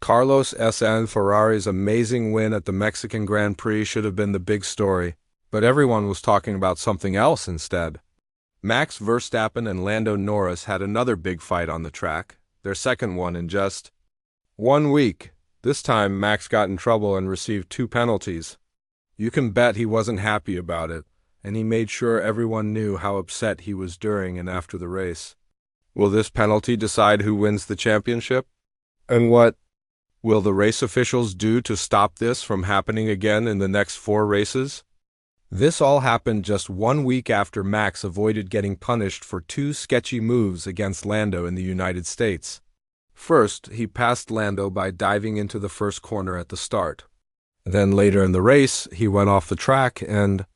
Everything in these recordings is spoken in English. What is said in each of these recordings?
Carlos S.N. Ferrari's amazing win at the Mexican Grand Prix should have been the big story, but everyone was talking about something else instead. Max Verstappen and Lando Norris had another big fight on the track, their second one in just 1 week. This time, Max got in trouble and received 2 penalties. You can bet he wasn't happy about it, and he made sure everyone knew how upset he was during and after the race. Will this penalty decide who wins the championship? And what will the race officials do to stop this from happening again in the next 4 races? This all happened just 1 week after Max avoided getting punished for 2 sketchy moves against Lando in the United States. First, he passed Lando by diving into the first corner at the start. Then later in the race, he went off the track and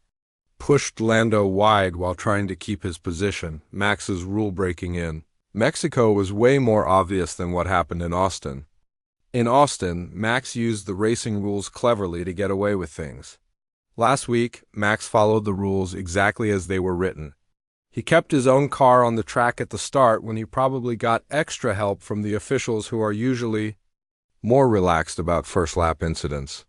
pushed Lando wide while trying to keep his position, Max's rule breaking in. Mexico was way more obvious than what happened in Austin. In Austin, Max used the racing rules cleverly to get away with things. Last week, Max followed the rules exactly as they were written. He kept his own car on the track at the start when he probably got extra help from the officials who are usually more relaxed about first-lap incidents.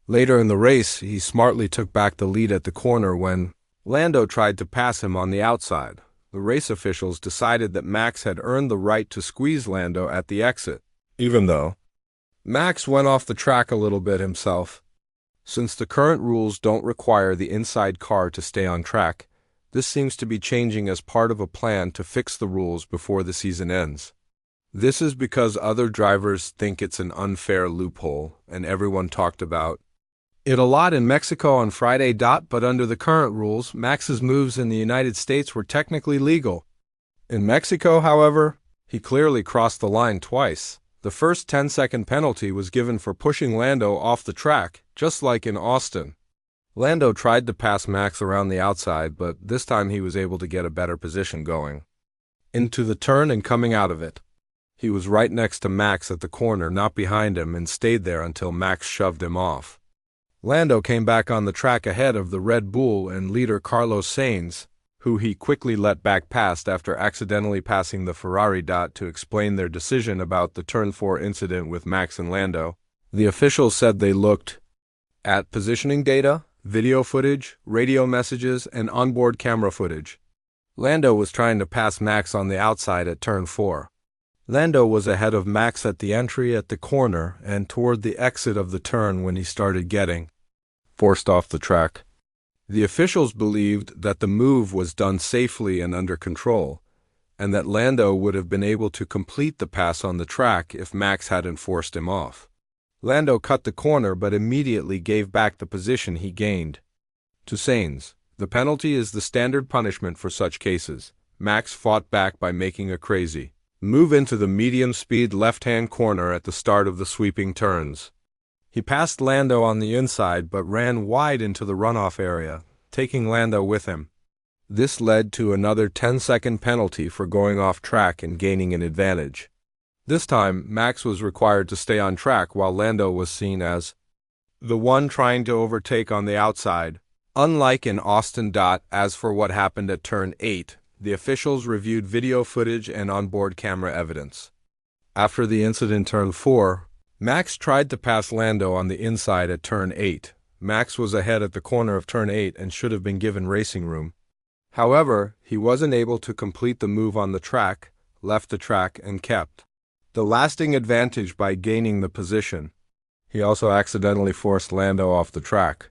Later in the race, he smartly took back the lead at the corner when Lando tried to pass him on the outside. The race officials decided that Max had earned the right to squeeze Lando at the exit, even though Max went off the track a little bit himself. Since the current rules don't require the inside car to stay on track, this seems to be changing as part of a plan to fix the rules before the season ends. This is because other drivers think it's an unfair loophole, and everyone talked about it a lot in Mexico on Friday. But under the current rules, Max's moves in the United States were technically legal. In Mexico, however, he clearly crossed the line twice. The first 10-second penalty was given for pushing Lando off the track, just like in Austin. Lando tried to pass Max around the outside, but this time he was able to get a better position going into the turn and coming out of it. He was right next to Max at the corner, not behind him, and stayed there until Max shoved him off. Lando came back on the track ahead of the Red Bull and leader Carlos Sainz, who he quickly let back past after accidentally passing the Ferrari. To explain their decision about the Turn 4 incident with Max and Lando, the officials said they looked at positioning data, video footage, radio messages, and onboard camera footage. Lando was trying to pass Max on the outside at Turn 4. Lando was ahead of Max at the entry at the corner and toward the exit of the turn when he started getting forced off the track. The officials believed that the move was done safely and under control, and that Lando would have been able to complete the pass on the track if Max hadn't forced him off. Lando cut the corner but immediately gave back the position he gained to Sainz. The penalty is the standard punishment for such cases. Max fought back by making a crazy move into the medium-speed left-hand corner at the start of the sweeping turns. He passed Lando on the inside but ran wide into the runoff area, taking Lando with him. This led to another 10-second penalty for going off track and gaining an advantage. This time, Max was required to stay on track while Lando was seen as the one trying to overtake on the outside. Unlike in Austin. As for what happened at Turn 8, the officials reviewed video footage and onboard camera evidence. After the incident in Turn 4, Max tried to pass Lando on the inside at Turn 8. Max was ahead at the corner of Turn 8 and should have been given racing room. However, he wasn't able to complete the move on the track, left the track, and kept the lasting advantage by gaining the position. He also accidentally forced Lando off the track.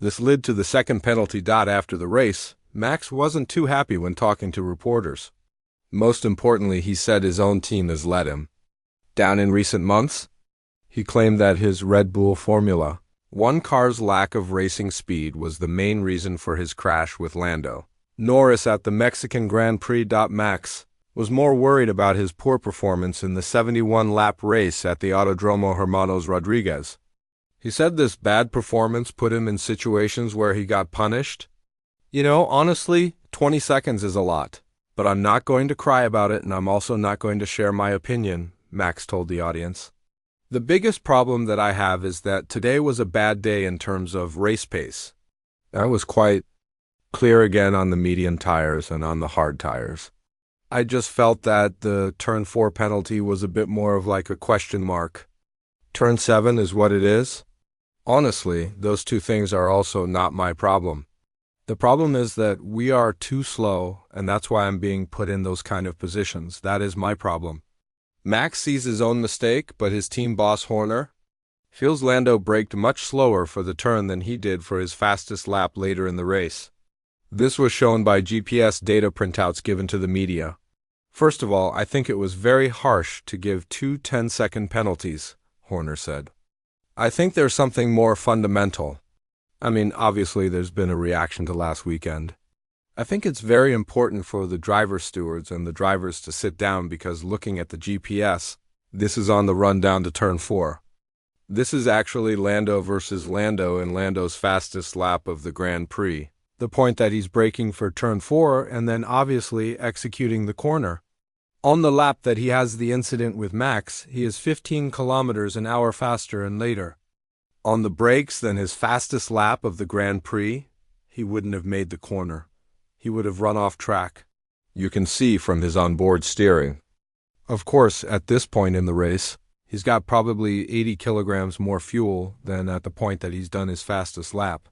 This led to the second penalty. After the race, Max wasn't too happy when talking to reporters. Most importantly, he said his own team has let him down in recent months. He claimed that his Red Bull Formula One car's lack of racing speed was the main reason for his crash with Lando Norris at the Mexican Grand Prix. Max was more worried about his poor performance in the 71-lap race at the Autodromo Hermanos Rodriguez. He said this bad performance put him in situations where he got punished. Honestly, 20 seconds is a lot, but I'm not going to cry about it, and I'm also not going to share my opinion, Max told the audience. The biggest problem that I have is that today was a bad day in terms of race pace. I was quite clear again on the medium tires and on the hard tires. I just felt that the Turn 4 penalty was a bit more of like a question mark. turn 7 is what it is? Honestly, those two things are also not my problem. The problem is that we are too slow, and that's why I'm being put in those kind of positions. That is my problem. Max sees his own mistake, but his team boss Horner feels Lando braked much slower for the turn than he did for his fastest lap later in the race. This was shown by GPS data printouts given to the media. First of all, I think it was very harsh to give two 10-second penalties, Horner said. I think there's something more fundamental. I mean, obviously there's been a reaction to last weekend. I think it's very important for the driver stewards and the drivers to sit down because looking at the GPS, this is on the run down to turn 4. This is actually Lando versus Lando in Lando's fastest lap of the Grand Prix. The point that he's braking for turn 4 and then obviously executing the corner. On the lap that he has the incident with Max, he is 15 kilometers an hour faster and later. On the brakes than his fastest lap of the Grand Prix, he wouldn't have made the corner. He would have run off track. You can see from his onboard steering. Of course, at this point in the race, he's got probably 80 kilograms more fuel than at the point that he's done his fastest lap.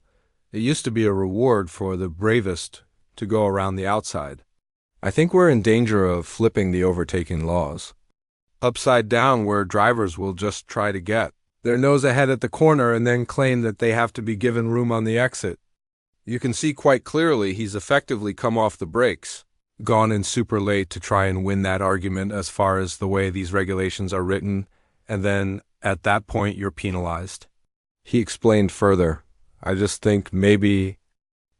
It used to be a reward for the bravest to go around the outside. I think we're in danger of flipping the overtaking laws. Upside down, where drivers will just try to get their nose ahead at the corner and then claim that they have to be given room on the exit. You can see quite clearly he's effectively come off the brakes, gone in super late to try and win that argument as far as the way these regulations are written, and then at that point you're penalized. He explained further, I just think maybe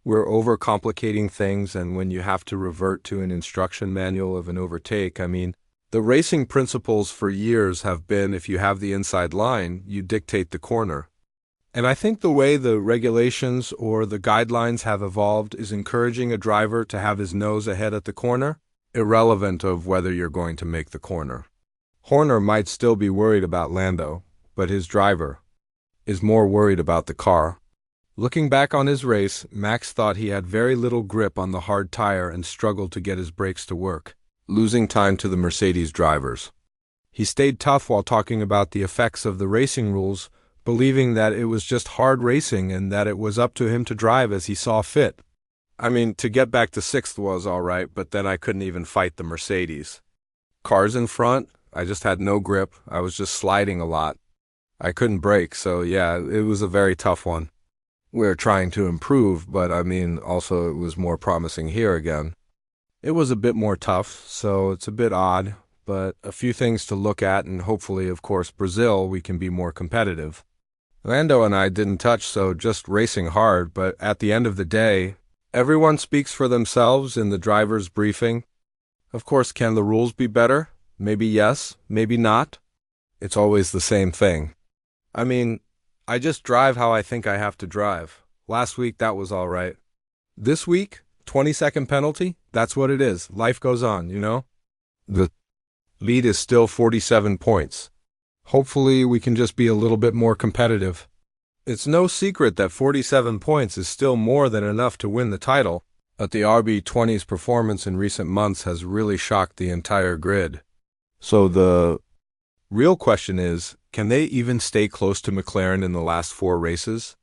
we're overcomplicating things, and when you have to revert to an instruction manual of an overtake, I mean, the racing principles for years have been if you have the inside line, you dictate the corner. And I think the way the regulations or the guidelines have evolved is encouraging a driver to have his nose ahead at the corner, irrelevant of whether you're going to make the corner. Horner might still be worried about Lando, but his driver is more worried about the car. Looking back on his race, Max thought he had very little grip on the hard tire and struggled to get his brakes to work, losing time to the Mercedes drivers. He stayed tough while talking about the effects of the racing rules, believing that it was just hard racing and that it was up to him to drive as he saw fit. I mean, to get back to 6th was all right, but then I couldn't even fight the Mercedes. Cars in front, I just had no grip. I was just sliding a lot. I couldn't brake, so yeah, it was a very tough one. We're trying to improve, but I mean, also it was more promising here again. It was a bit more tough, so it's a bit odd, but a few things to look at, and hopefully, of course, Brazil, we can be more competitive. Lando and I didn't touch, so just racing hard, but at the end of the day, everyone speaks for themselves in the driver's briefing. Of course, can the rules be better? Maybe yes, maybe not. It's always the same thing. I mean, I just drive how I think I have to drive. Last week, that was all right. This week, 20-second penalty, that's what it is. Life goes on, you know? The lead is still 47 points. Hopefully, we can just be a little bit more competitive. It's no secret that 47 points is still more than enough to win the title, but the RB20's performance in recent months has really shocked the entire grid. So the real question is, can they even stay close to McLaren in the last 4 races?